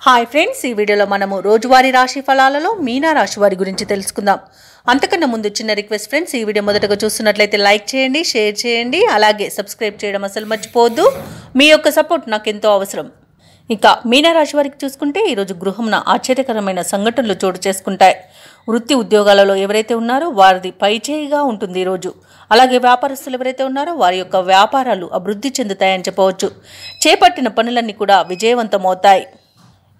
Hi friends, ఈ వీడియోలో మనము రోజువారీ రాశి ఫలాలలో మీనా రాశి వారి గురించి తెలుసుకుందాం. అంతకన్నా ముందు చిన్న రిక్వెస్ట్ ఫ్రెండ్స్, ఈ వీడియో మొదటగా చూస్తున్నట్లయితే లైక్ చేయండి, షేర్ చేయండి, అలాగే సబ్స్క్రైబ్ చేయడం అసలు మర్చిపోవద్దు. మీ యొక్క సపోర్ట్ నాకు ఎంతో అవసరం. ఇక మీనా రాశి వారికి చూసుకుంటే ఈరోజు గృహంన ఆశ్చర్యకరమైన సంఘటనలు చోటు చేసుకుంటాయి. వృత్తి ఉద్యోగాలలో ఎవరైతే ఉన్నారో వారిది పైచేయిగా ఉంటుంది ఈరోజు. అలాగే వ్యాపారస్తులు ఎవరైతే ఉన్నారో వారి యొక్క వ్యాపారాలు అభివృద్ధి చెందుతాయని చెప్పవచ్చు. చేపట్టిన పనులన్నీ కూడా విజయవంతమవుతాయి.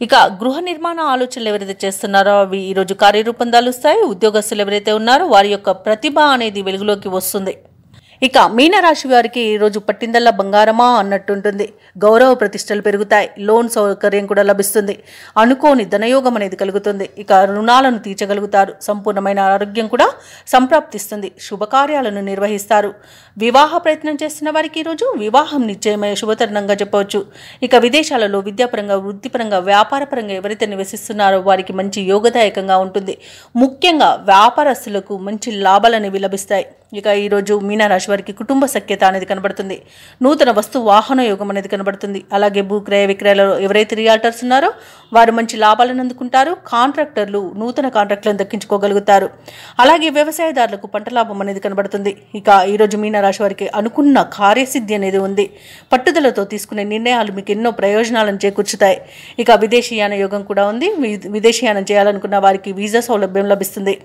ఇక గృహ నిర్మాణ ఆలోచనలు ఎవరైతే చేస్తున్నారో అవి ఈరోజు కార్యరూపం దాలుస్తాయి. ఉద్యోగస్తులు ఎవరైతే ఉన్నారో వారి యొక్క ప్రతిభ అనేది వెలుగులోకి వస్తుంది. ఇక మీనరాశి వారికి ఈరోజు పట్టిందల్లా బంగారమా అన్నట్టుంటుంది. గౌరవ ప్రతిష్టలు పెరుగుతాయి. లోన్ సౌకర్యం కూడా లభిస్తుంది. అనుకోని ధనయోగం అనేది కలుగుతుంది. ఇక రుణాలను తీర్చగలుగుతారు. సంపూర్ణమైన ఆరోగ్యం కూడా సంప్రాప్తిస్తుంది. శుభకార్యాలను నిర్వహిస్తారు. వివాహ ప్రయత్నం చేస్తున్న వారికి ఈరోజు వివాహం నిశ్చయమయ్యే శుభతరుణంగా చెప్పవచ్చు. ఇక విదేశాలలో విద్యాపరంగా, వృత్తిపరంగా, వ్యాపారపరంగా ఎవరైతే నివసిస్తున్నారో వారికి మంచి యోగదాయకంగా ఉంటుంది. ముఖ్యంగా వ్యాపారస్తులకు మంచి లాభాలు అనేవి లభిస్తాయి. ఇక ఈరోజు మీనరాశి వారికి కుటుంబ సఖ్యత అనేది కనబడుతుంది. నూతన వస్తు వాహన యోగం అనేది కనబడుతుంది. అలాగే భూక్రయ విక్రయాలలో ఎవరైతే రియాల్టర్స్ ఉన్నారో వారు మంచి లాభాలను అందుకుంటారు. కాంట్రాక్టర్లు నూతన కాంట్రాక్టులను దక్కించుకోగలుగుతారు. అలాగే వ్యవసాయదారులకు పంట లాభం అనేది కనబడుతుంది. ఇక ఈరోజు మీనరాశి వారికి అనుకున్న కార్యసిద్ధి అనేది ఉంది. పట్టుదలతో తీసుకునే నిర్ణయాలు మీకు ఎన్నో ప్రయోజనాలను చేకూర్చుతాయి. ఇక విదేశీయాన యోగం కూడా ఉంది. విదేశీయానం చేయాలనుకున్న వారికి వీసా సౌలభ్యం లభిస్తుంది.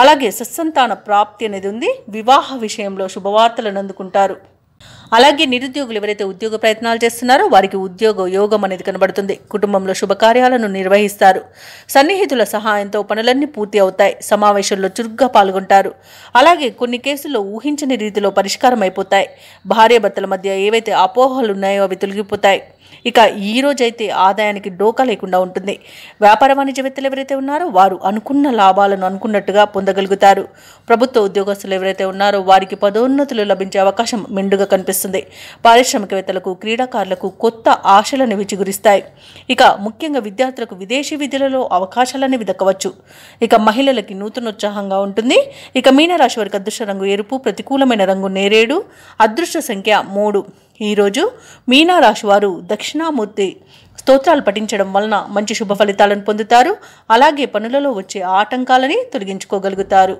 అలాగే సత్సంతాన ప్రాప్తి అనేది ఉంది. వివాహ విషయంలో శుభవార్తలను అందుకుంటారు. అలాగే నిరుద్యోగులు ఎవరైతే ఉద్యోగ ప్రయత్నాలు చేస్తున్నారో వారికి ఉద్యోగ యోగం అనేది కనబడుతుంది. కుటుంబంలో శుభకార్యాలను నిర్వహిస్తారు. సన్నిహితుల సహాయంతో పనులన్నీ పూర్తి అవుతాయి. సమావేశంలో చురుగ్గా పాల్గొంటారు. అలాగే కొన్ని కేసుల్లో ఊహించని రీతిలో పరిష్కారం అయిపోతాయి. భార్యాభర్తల మధ్య ఏవైతే అపోహలు ఉన్నాయో అవి తొలగిపోతాయి. ఇక ఈ రోజైతే ఆదాయానికి డోకా లేకుండా ఉంటుంది. వ్యాపార వాణిజ్యవేత్తలు ఎవరైతే ఉన్నారో వారు అనుకున్న లాభాలను అనుకున్నట్టుగా పొందగలుగుతారు. ప్రభుత్వ ఉద్యోగస్తులు ఎవరైతే ఉన్నారో వారికి పదోన్నతులు లభించే అవకాశం మెండుగా కనిపిస్తుంది. పారిశ్రామికవేత్తలకు, క్రీడాకారులకు కొత్త ఆశలను విచిగురిస్తాయి. ఇక ముఖ్యంగా విద్యార్థులకు విదేశీ విద్యలలో అవకాశాలనేవి దక్కవచ్చు. ఇక మహిళలకి నూతనోత్సాహంగా ఉంటుంది. ఇక మీనరాశి వారికి అదృష్ట రంగు ఎరుపు, ప్రతికూలమైన రంగు నేరేడు, అదృష్ట సంఖ్య 3. ఈరోజు మీనరాశి వారు దక్షిణామూర్తి స్తోత్రాలు పఠించడం వలన మంచి శుభ ఫలితాలను పొందుతారు. అలాగే పనులలో వచ్చే ఆటంకాలని తొలగించుకోగలుగుతారు.